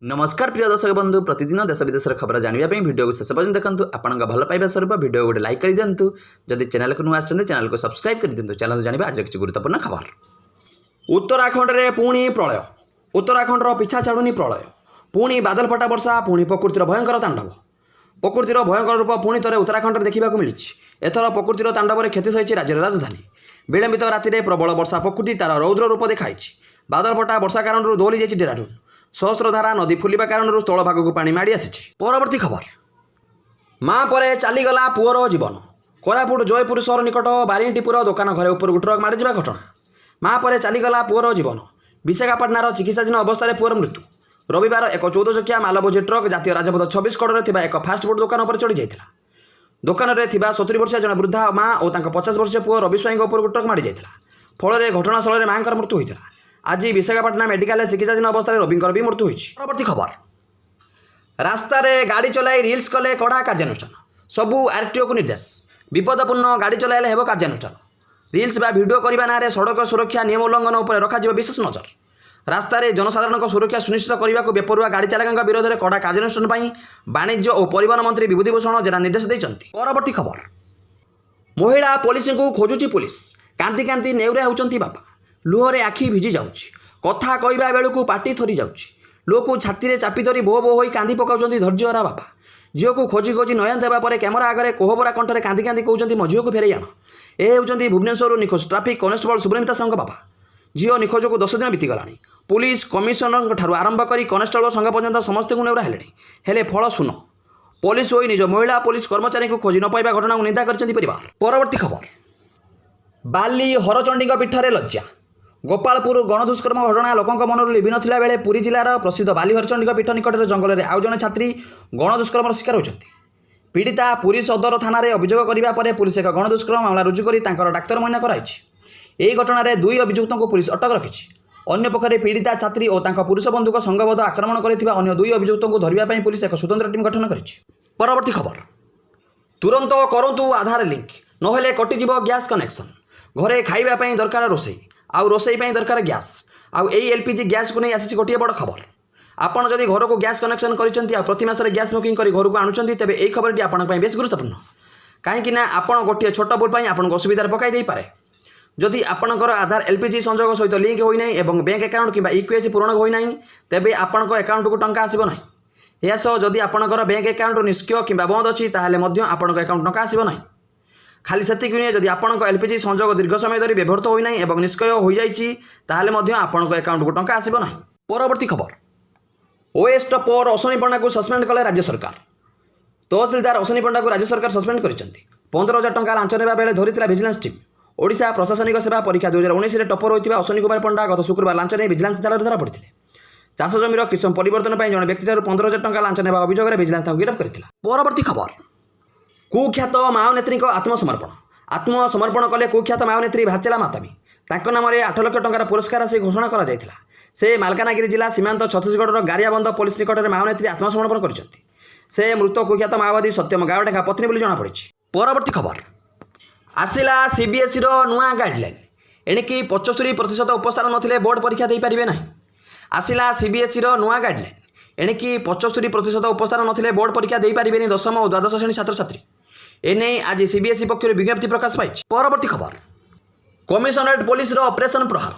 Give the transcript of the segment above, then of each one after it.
नमस्कार प्रिय दर्शक बंधु प्रतिदिन देश विदेश खबर जानवाई भिडियो को शेष पर्यटन देखते आपण भल पाइबा स्वरूप भिडियो गोटे लाइक कर दिंतु जदि चैनल को नुआ चैनल को सब्सक्राइब कर दिंतु चैनल जानवा आज किसी गुरुत्वपूर्ण खबर। उत्तराखंड में पुणी प्रलय, उत्तराखंडर पिछा छाड़ुनी प्रलय, पुणी बादल फटा वर्षा, पुणी प्रकृतिर भयंकर तांडव। प्रकृतिर भयंकर रूप पुणी थे उत्तराखंड में देखा मिली। एथर प्रकृतिर तांडव क्षति सही राज्यर राजधानी। विलंबित राति प्रबल वर्षा प्रकृति तार रौद्र रूप देखाई। बादल फटा वर्षा कारण दौली जाइए डेराडून। सहस्रधारा नदी फुलिबा कारण स्थल भाग को पानी माड़ी आसी। परवर्ती खबर, माँ पर चलीगला पुअर जीवन। कोरापुट जयपुर सहर निकट बारीटीपुर दुकान घरे उपरकू ट्रक माड़ी जा घटना। माँ पर चलीगला पुअर जीवन। विशाखापाटनार चिकित्साधीन अवस्था पुअर मृत्यु। रविवार एक 14 चकिया मालबोझी ट्रक जातीय राजपथ 26 कड़े एक फास्टफुड दुकान पर चढ़ी जाता। दुकान में 70 वर्षीय जन वृद्धा माँ और 50 वर्षीय पुओ रवि स्वाई उपरकू ट्रक माड़ी जाता। फल घटनास्थल में माँ मृत्यु होता। आज विशाखापाटना मेडिकल चिकित्साधीन अवस्था रविंकर भी मृत्यु होती। परवर्ती खबर, रास्तार गाड़ी चलाई रिल्स कले कड़ा कार्यानुष्ठान। सबू आरटीओ को निर्देश। विपदपूर्ण गाड़ी चलाइले हेब कार्यानुष्ठान। रिल्स बा भिडियो करने ना सड़क सुरक्षा नियम उल्लंघन पर रखा विशेष नजर। रास्तार जनसाधारण सुरक्षा सुनिश्चित करने को बेपरुआ गाड़ी चालकों विरोध में कड़ा कार्यानुष्ठान पर वाणिज्य और परिवहन मंत्री विभूति भूषण जेना निर्देश देते। परवर्ती खबर, महिला पुलिस को खोजुची पुलिस। कांदी कांदी नेउरा होउचंती बापा। लुहरे आखि भिजी जाउछि। कथा कहवा बेलू पाटी थरी जाउछि। लोक छाती चापी धरी बो बो होई कांदी पकाउचंती धैर्यहरा बापा। झील को खोजी खोजी नयन देवा पर कैमेरा आगे कोहबरा कंठरे कांदी कांदी कहउचंती मो झील को फेरई आण। ए होउचंती भुवनेश्वर निखोज ट्राफिक कनेस्टेबल सुब्रमिता साहू बापा। झील निखोज को 10 दिन बीतीगलानी। पुलिस कमिशनर ठारू आरंभ कर कनेस्टेबल संघ पर्यंत समस्त को नेउरा हेले। हेले फल सुन, पुलिस होई निज महिला पुलिस कर्मचारी को खोजी न पाइबा घटना को निंदा करचंती परिवार। परवर्ती खबर, बाली हरचंडी पीठरे लज्जा। गोपालपुर गणदुष्कर्म घटना लोकों मनर लिभि नथिला बेले पुरी जिलार प्रसिद्ध बाली हरचंडी पीठ निकट जंगल में आउ जड़े छात्री गणदुष्कर्म शिकार होती। पीड़िता पुरी सदर थाना अभियोग करने पर पुलिस एक गणदुष्कर्म मामला रुजु कर डाक्तर मान्य कराई। यह घटना 2 अभियुक्तों को पुलिस अटक रखी। अन्य पक्षरे पीड़िता छात्री और पुरुष बंधुक संघबद्ध आक्रमण करथिबा अन्य 2 अभियुक्तों को धरिबा पुलिस एक स्वतंत्र टीम गठन करिछि। परवर्ती खबर, तुरंत करंतु आधार लिंक नहेले कटिजिव गैस कनेक्शन। घरे खाइबा पई दरकार रोसई आउ रोसई पई दरकार गैस आउ एई एलपीजी गैस को नहीं आसी गोटे बड़ खबर। आपड़ जदि घर को गैस कनेक्शन कर प्रति मासरे गैस बुकिंग कर घर को आणुचंती तेबे एई खबरटी आपण पई बेस गुरुत्वपूर्ण। कहीं आपण गोटे छोट भूल पई आपण असुविधार पकाई दे पारे। जदि आपणकर आधार एलपीजी संजोग सहित लिंक होई नै एवं बैंक अकाउंट किंबा इक्विटी पूरण होई नै तेबे आपण अकाउंट को टंका आसीबो नै। या सह जदि आपणकर बैंक अकाउंट निष्क्रिय किंबा बंद अछि ताहाले मध्य आपण अकाउंट टंका आसीबो नै। खाली सेतिक नुहे जदि आपण एलपीजी संजोग दीर्घ समय धरी व्यवहृत होई नै एवं निष्क्रिय हो जाइछि ताहाले मध्य आपण अकाउंट को टंका आसीबो नै। परवर्ती खबर, ओएस्ट पर अश्विनी पंडा को सस्पेंड कले राज्य सरकार। तहसीलदार अश्विनी पंडा को राज्य सरकार सस्पेंड करिसेंती। 15,000 टंका लांच नेबा बेले धरिथिला विजिलेंस टीम। ओडिशा प्रशासनिक सेवा परीक्षा 2019 रे टपर होइतिबा अश्विनी कुमार पंडा गत शुक्रवार लांच ने विजिलेंस जाल धरा पड़िथिले। चाष जमीर किसम परिवर्तन पर जड़े व्यक्ति 15,000 टंका लांच नेबा अभियोग में विजिलेंस गिरफ्त करथिला। परवर्ती खबर, कुख्यात माओनेत्री आत्मसमर्पण। आत्मसमर्पण कले कुख्यात माओनेत्री भाचेला माताबी। तांको नाम 8 लाख टंकार पुरस्कार राशि घोषणा करा जायथिला। से मालकानगिरी जिला सीमांत छत्तीसगढ़ गारियाबंद पुलिस निकट में माओनेत्री आत्मसमर्पण करिसेंती। से मृत कुख्यात माओवादी सत्यम गावडेका पत्नी बोली जଣା पड़िछि। परवर्ती खबर, आसिला सीबीएसई नुआ गाइडलाइन। एणिकी 75% उपस्थान नथिले बोर्ड परीक्षा दे पारिबे नाही। आसिला सीबीएसई नुआ गाइडलाइन। एणिकी 75% उपस्थान नथिले बोर्ड परीक्षा दे पारिबेनी 10th और 12th श्रेणी छात्र छात्री। एने आज सीबीएसई पक्षर विज्ञप्ति प्रकाश पाई। परवर्ती खबर, कमिशनरेट पुलिस ऑपरेशन प्रहार।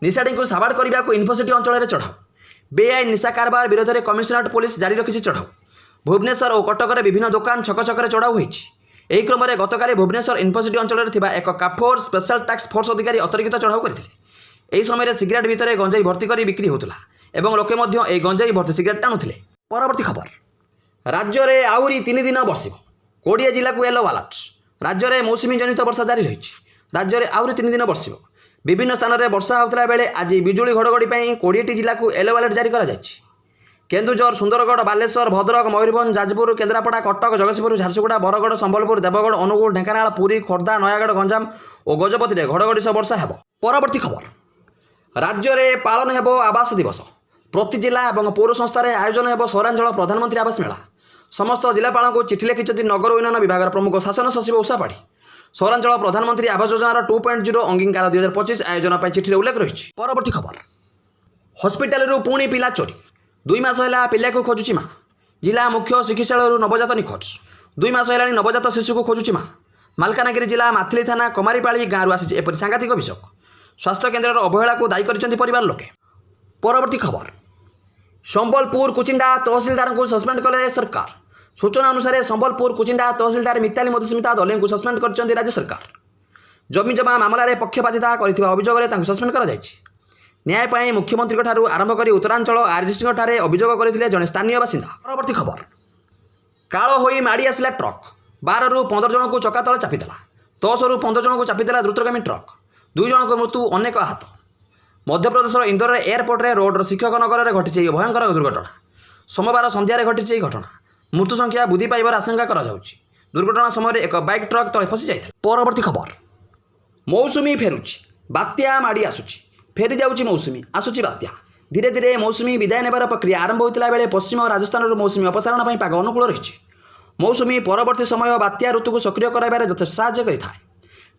निशाड़ी को साबाड़ करने को इन्फोसिटी अंचल चढ़ाऊ। बेआईन निशा कारबार विरोध में कमिशनरेट पुलिस जारी रखी चढ़ाऊ। भुवनेश्वर और कटक विभिन्न दुकान छक छक चढ़ाऊ होती। यही क्रम में गतकाली भुवनेश्वर इन्फोसिटी अंचल एक काफोर स्पेशल टास्क फोर्स अधिकारी अतिरिक्त चढ़ाऊ करते। यही समय सिगरेट भितर गंजाई भर्ती कर बिक्री होता और लोके गंजाई भर्ती सिगरेट टाणुले। परवर्ती खबर, राज्य में आहरी 3 दिन बर्षिब। 20 जिला को येलो अलर्ट। राज्य में मौसुमी जनित वर्षा जारी रही। राज्य में आहरी 3 दिन बर्षिब। विभिन्न स्थान में वर्षा होता बेले आज बिजुली घड़घड़ी 20टी जिला को येलो अलर्ट जारी करा जायछि। केन्दुझर, सुंदरगढ़, बालेश्वर, भद्रक, मयूरभंज, जाजपुर, केन्द्रापड़ा, कटक, जगतसिंहपुर, झारसुगुड़ा, बरगढ़, संबलपुर, देवगढ़, अनुगुल, ढेंकानाल, पुरी, खोर्धा, नयागढ़, गंजाम और गजपति में घड़घड़ी सह वर्षा हेब। परवर्ती खबर, राज्य में पालन हेब आवास दिवस। प्रति जिला और पौर संस्थार आयोजन हेब सहरांचल प्रधानमंत्री आवास मेला। समस्त जिलापाल को चिठी लिखिं नगर उन्नयन विभाग प्रमुख शासन सचिव उषा पाढ़ी। सहरांचल प्रधानमंत्री आवास योजनार 2.0 अंगीकार 2025 आयोजन पर चिठी उल्लेख रही। परवर्ती खबर, हस्पिटाल पुणी पिला चोरी। 2 ମାସ ହେଲା ପିଲାକୁ ଖୋଜୁଛି ମା। ଜିଲ୍ଲା ମୁଖ୍ୟ ଚିକିତ୍ସାଳୟରୁ ନବଜାତ ନିଖୋଜ। 2 ମାସ ହେଲାଣି ନବଜାତ ଶିଶୁକୁ ଖୋଜୁଛି ମା। ମାଲକାନଗିରି ଜିଲ୍ଲା ମାଥିଲି ଥାନା କମାରିପାଳି ଗାଁରୁ ଆସିଛି ଏପରି ସାଂଘାତିକ ଅଭିଯୋଗ। ସ୍ୱାସ୍ଥ୍ୟକେନ୍ଦ୍ରର ଅବହେଳାକୁ ଦାୟୀ କରିଛନ୍ତି ପରିବାର ଲୋକେ। ପରବର୍ତ୍ତୀ ଖବର, ସମ୍ବଲପୁର କୁଚିଣ୍ଡା ତହସିଲଦାରଙ୍କୁ ସସ୍ପେଣ୍ଡ କଲେ ସରକାର। ସୂଚନା ଅନୁସାରେ ସମ୍ବଲପୁର କୁଚିଣ୍ଡା ତହସିଲଦାର ମିତାଲି ମଧୁସ୍ମିତା ଦଲେଙ୍କୁ ସସ୍ପେଣ୍ଡ କରିଛନ୍ତି ରାଜ୍ୟ ସରକାର। ଜମିଜମା ମାମଲାରେ ପକ୍ଷପାତିତା କରିଥିବା ଅଭିଯୋଗରେ ତାଙ୍କୁ ସସ୍ପେଣ୍ଡ କରାଯାଇଛି। ନ୍ୟାୟ ପାଇଁ ମୁଖ୍ୟମନ୍ତ୍ରୀଙ୍କଠାରୁ ଆରମ୍ଭ କରି ଉତ୍ତରାଞ୍ଚଳ ଆରଡିସିଙ୍କଠାରେ ଅଭିଯୋଗ କରିଥିଲେ ଜଣେ ସ୍ଥାନୀୟ ବାସିନ୍ଦା। ପରବର୍ତ୍ତୀ ଖବର, କାଳ ହୋଇ ମାଡ଼ି ଆସିଲା ଟ୍ରକ୍। 12ରୁ 15 ଜଣଙ୍କୁ ଚକା ତଳେ ଚାପିଦେଲା। 10ରୁ 15 ଜଣଙ୍କୁ ଚାପିଦେଲା ଦ୍ରୁତଗାମୀ ଟ୍ରକ୍। 2 ଜଣଙ୍କ ମୃତ୍ୟୁ, ଅନେକ ଆହତ। ମଧ୍ୟପ୍ରଦେଶର ଇନ୍ଦୋରରେ ଏୟାରପୋର୍ଟରେ ରୋଡ୍ର ଶିକ୍ଷକ ନଗରରେ ଘଟିଛି ଏହି ଭୟଙ୍କର ଦୁର୍ଘଟଣା। ସୋମବାର ସନ୍ଧ୍ୟାରେ ଘଟିଛି ଏହି ଘଟଣା। ମୃତ୍ୟୁ ସଂଖ୍ୟା ବୃଦ୍ଧି ପାଇବାର ଆଶଙ୍କା କରାଯାଉଛି। ଦୁର୍ଘଟଣା ସମୟରେ ଏକ ବାଇକ୍ ଟ୍ରକ୍ ତଳେ ଫସି ଯାଇଥିଲା। ପରବର୍ତ୍ତୀ ଖବର, ମୌସୁମୀ ଫେରୁଛି, ବାତ୍ୟା ମାଡ଼ି ଆସୁଛି। ଫେରି ଯାଉଛି ମୌସୁମୀ, ଆସୁଛି ବାତ୍ୟା। ଧୀରେ ଧୀରେ ମୌସୁମୀ ବିଦାୟ ନେବାର ପ୍ରକ୍ରିୟା ଆରମ୍ଭ ହୋଇଥିଲା ବେଳେ ପଶ୍ଚିମ ରାଜସ୍ଥାନରୁ ମୌସୁମୀ ଅପସାରଣ ପାଇଁ ପାଗ ଅନୁକୂଳ ରହିଛି। ମୌସୁମୀ ପରବର୍ତ୍ତୀ ସମୟ ବାତ୍ୟା ଋତୁକୁ ସକ୍ରିୟ କରାଇବାରେ ଯଥେଷ୍ଟ ସାହାଯ୍ୟ କରିଥାଏ।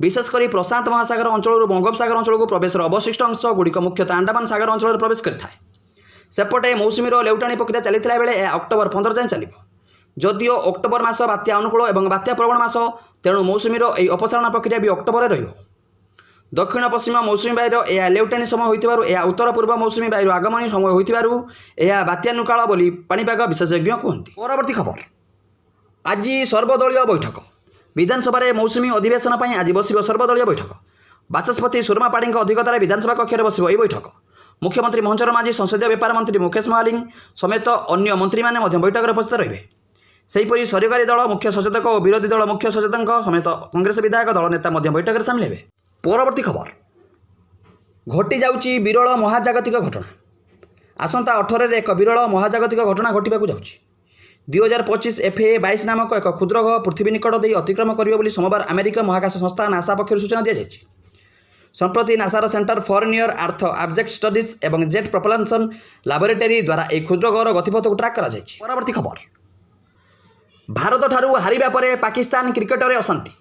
ବିଶେଷ କରି ପ୍ରଶାନ୍ତ ମହାସାଗର ଅଞ୍ଚଳରୁ ବଙ୍ଗୋପସାଗର ଅଞ୍ଚଳକୁ ପ୍ରବେଶର ଅବଶିଷ୍ଟ ଅଂଶଗୁଡ଼ିକ ମୁଖ୍ୟତଃ ଆଣ୍ଡାମାନ ସାଗର ଅଞ୍ଚଳରେ ପ୍ରବେଶ କରିଥାଏ। ସେପଟେ ମୌସୁମୀର ଲେଉଟାଣି ପ୍ରକ୍ରିୟା ଚାଲିଥିଲା ବେଳେ ଏହା ଅକ୍ଟୋବର 15 ଯାଏଁ ଚାଲିବ। ଯଦିଓ ଅକ୍ଟୋବର ମାସ ବାତ୍ୟା ଅନୁକୂଳ ଏବଂ ବାତ୍ୟା ପ୍ରବଣ ମାସ, ତେଣୁ ମୌସୁମୀର ଏହି ଅପସାରଣ ପ୍ରକ୍ରିୟା ବି ଅକ୍ଟୋବରରେ ରହିବ। ଦକ୍ଷିଣ ପଶ୍ଚିମ ମୌସୁମୀ ବାୟୁର ଏହା ଲେଉଟାଣି ସମୟ ହୋଇଥିବାରୁ ଏହା ଉତ୍ତର ପୂର୍ବ ମୌସୁମୀ ବାୟୁର ଆଗମନୀ ସମୟ ହୋଇଥିବାରୁ ଏହା ବାତ୍ୟାନୁକାଳ ବୋଲି ପାଣିପାଗ ବିଶେଷଜ୍ଞ କୁହନ୍ତି। ପରବର୍ତ୍ତୀ ଖବର, ଆଜି ସର୍ବଦଳୀୟ ବୈଠକ। ବିଧାନସଭାରେ ମୌସୁମୀ ଅଧିବେଶନ ପାଇଁ ଆଜି ବସିବ ସର୍ବଦଳୀୟ ବୈଠକ। ବାଚସ୍ପତି ସୁରମା ପାଢ଼ୀଙ୍କ ଅଧ୍ୟକ୍ଷତାରେ ବିଧାନସଭା କକ୍ଷରେ ବସିବ ଏହି ବୈଠକ। ମୁଖ୍ୟମନ୍ତ୍ରୀ ମୋହନ ଚରଣ ମାଝୀ, ସଂସଦୀୟ ବ୍ୟାପାର ମନ୍ତ୍ରୀ ମୁକେଶ ମହାଲିଂ ସମେତ ଅନ୍ୟ ମନ୍ତ୍ରୀମାନେ ମଧ୍ୟ ବୈଠକରେ ଉପସ୍ଥିତ ରହିବେ। ସେହିପରି ସରକାରୀ ଦଳ ମୁଖ୍ୟ ସଚେତକ ଓ ବିରୋଧୀ ଦଳ ମୁଖ୍ୟ ସଚେତକଙ୍କ ସମେତ କଂଗ୍ରେସ ବିଧାୟକ ଦଳ ନେତା ମଧ୍ୟ ବୈଠକରେ ସାମିଲ ହେବେ। ପରବର୍ତ୍ତୀ ଖବର, ଘଟି ଯାଉଛି ବିରଳ ମହାଜାଗତିକ ଘଟଣା। ଆସନ୍ତା 18ରେ ଏକ ବିରଳ ମହାଜାଗତିକ ଘଟଣା ଘଟିବାକୁ ଯାଉଛି। 2025 FA-22 ନାମକ ଏକ କ୍ଷୁଦ୍ର ଗ୍ରହ ପୃଥିବୀ ନିକଟ ଦେଇ ଅତିକ୍ରମ କରିବ ବୋଲି ସୋମବାର ଆମେରିକା ମହାକାଶ ସଂସ୍ଥା ନାସା ପକ୍ଷରୁ ସୂଚନା ଦିଆଯାଇଛି। ସମ୍ପ୍ରତି ନାସାର centre for near earth object studies ଏବଂ ଜେଟ୍ ପ୍ରପଲସନ୍ ଲାବୋରେଟୋରୀ ଦ୍ୱାରା ଏହି କ୍ଷୁଦ୍ର ଗ୍ରହର ଗତିପଥକୁ ଟ୍ରାକ୍ କରାଯାଇଛି। ପରବର୍ତ୍ତୀ ଖବର, ଭାରତଠାରୁ ହାରିବା ପରେ ପାକିସ୍ତାନ କ୍ରିକେଟରେ ଅଶାନ୍ତି।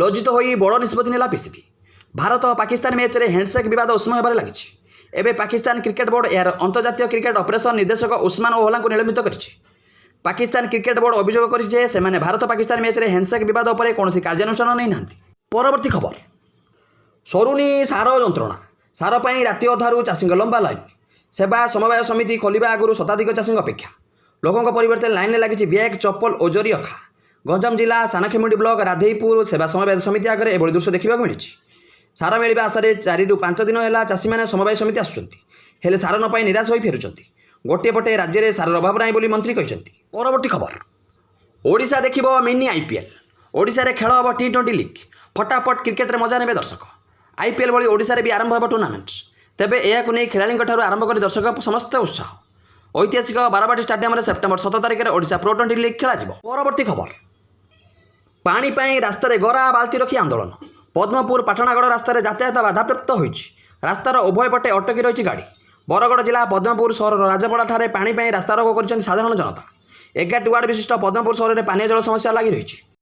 ଲଜ୍ଜିତ ହୋଇ ବଡ଼ ନିଷ୍ପତ୍ତି ନେଲା PCB। ଭାରତ ପାକିସ୍ତାନ ମ୍ୟାଚ୍ରେ ହ୍ୟାଣ୍ଡସେକ୍ ବିବାଦ ଉଷ୍ମ ହେବାରେ ଲାଗିଛି। ଏବେ ପାକିସ୍ତାନ କ୍ରିକେଟ ବୋର୍ଡ ଏହାର ଅନ୍ତର୍ଜାତୀୟ କ୍ରିକେଟ ଅପରେସନ ନିର୍ଦ୍ଦେଶକ ଉସ୍ମାନ ଓହଲାଙ୍କୁ ନିଲମ୍ବିତ କରିଛି। ପାକିସ୍ତାନ କ୍ରିକେଟ ବୋର୍ଡ ଅଭିଯୋଗ କରିଛି ଯେ ସେମାନେ ଭାରତ ପାକିସ୍ତାନ ମ୍ୟାଚ୍ରେ ହ୍ୟାଣ୍ଡସେକ୍ ବିବାଦ ଉପରେ କୌଣସି କାର୍ଯ୍ୟାନୁଷ୍ଠାନ ନେଇନାହାନ୍ତି। ପରବର୍ତ୍ତୀ ଖବର, ସରୁନି ସାର ଯନ୍ତ୍ରଣା। ସାର ପାଇଁ ରାତି ଅଧାରୁ ଚାଷୀଙ୍କ ଲମ୍ବା ଲାଇନ୍। ସେବା ସମବାୟ ସମିତି ଖୋଲିବା ଆଗରୁ ଶତାଧିକ ଚାଷୀଙ୍କ ଅପେକ୍ଷା। ଲୋକଙ୍କ ପରିବର୍ତ୍ତେ ଲାଇନ୍ରେ ଲାଗିଛି ବ୍ୟାଗ୍, ଚପଲ ଓ ଜରି ଅଖା। ଗଞ୍ଜାମ ଜିଲ୍ଲା ସାନଖେମୁଣ୍ଡି ବ୍ଲକ ରାଧେଇପୁର ସେବା ସମବାୟ ସମିତି ଆଗରେ ଏଭଳି ଦୃଶ୍ୟ ଦେଖିବାକୁ ମିଳିଛି। ସାର ମିଳିବା ଆଶାରେ 4ରୁ 5 ଦିନ ହେଲା ଚାଷୀମାନେ ସମବାୟ ସମିତି ଆସୁଛନ୍ତି, ହେଲେ ସାର ନ ପାଇ ନିରାଶ ହୋଇ ଫେରୁଛନ୍ତି। ଗୋଟିଏ ପଟେ ରାଜ୍ୟରେ ସାରର ଅଭାବ ନାହିଁ ବୋଲି ମନ୍ତ୍ରୀ କହିଛନ୍ତି। ପରବର୍ତ୍ତୀ ଖବର, ଓଡ଼ିଶା ଦେଖିବ ମିନି IPL। ଓଡ଼ିଶାରେ ଖେଳ ହେବ T20 ଲିଗ୍। ଫଟାଫଟ କ୍ରିକେଟରେ ମଜା ନେବେ ଦର୍ଶକ। IPL ଭଳି ଓଡ଼ିଶାରେ ବି ଆରମ୍ଭ ହେବ ଟୁର୍ଣ୍ଣାମେଣ୍ଟ। ତେବେ ଏହାକୁ ନେଇ ଖେଳାଳିଙ୍କଠାରୁ ଆରମ୍ଭ କରି ଦର୍ଶକ ସମସ୍ତେ ଉତ୍ସାହ। ଐତିହାସିକ ବାରବାଟୀ ଷ୍ଟାଡିୟମରେ ସେପ୍ଟେମ୍ବର 7 ତାରିଖରେ ଓଡ଼ିଶା ପ୍ରୋ 20 ଲିଗ୍ ଖେଳାଯିବ। ପରବର୍ତ୍ତୀ ଖବର, ପାଣି ପାଇଁ ରାସ୍ତାରେ ଗରା ବାଲ୍ଟି ରଖି ଆନ୍ଦୋଳନ। ପଦ୍ମପୁର ପାଟଣାଗଡ଼ ରାସ୍ତାରେ ଯାତାୟାତ ବାଧାପ୍ରାପ୍ତ ହୋଇଛି। ରାସ୍ତାର ଉଭୟ ପଟେ ଅଟକି ରହିଛି ଗାଡ଼ି। ବରଗଡ଼ ଜିଲ୍ଲା ପଦ୍ମପୁର ସହରର ରାଜପଡ଼ାଠାରେ ପାଣି ପାଇଁ ରାସ୍ତାରୋକ କରିଛନ୍ତି ସାଧାରଣ ଜନତା। 11ଟି ୱାର୍ଡ ବିଶିଷ୍ଟ ପଦ୍ମପୁର ସହରରେ ପାନୀୟ ଜଳ ସମସ୍ୟା ଲାଗି ରହିଛି।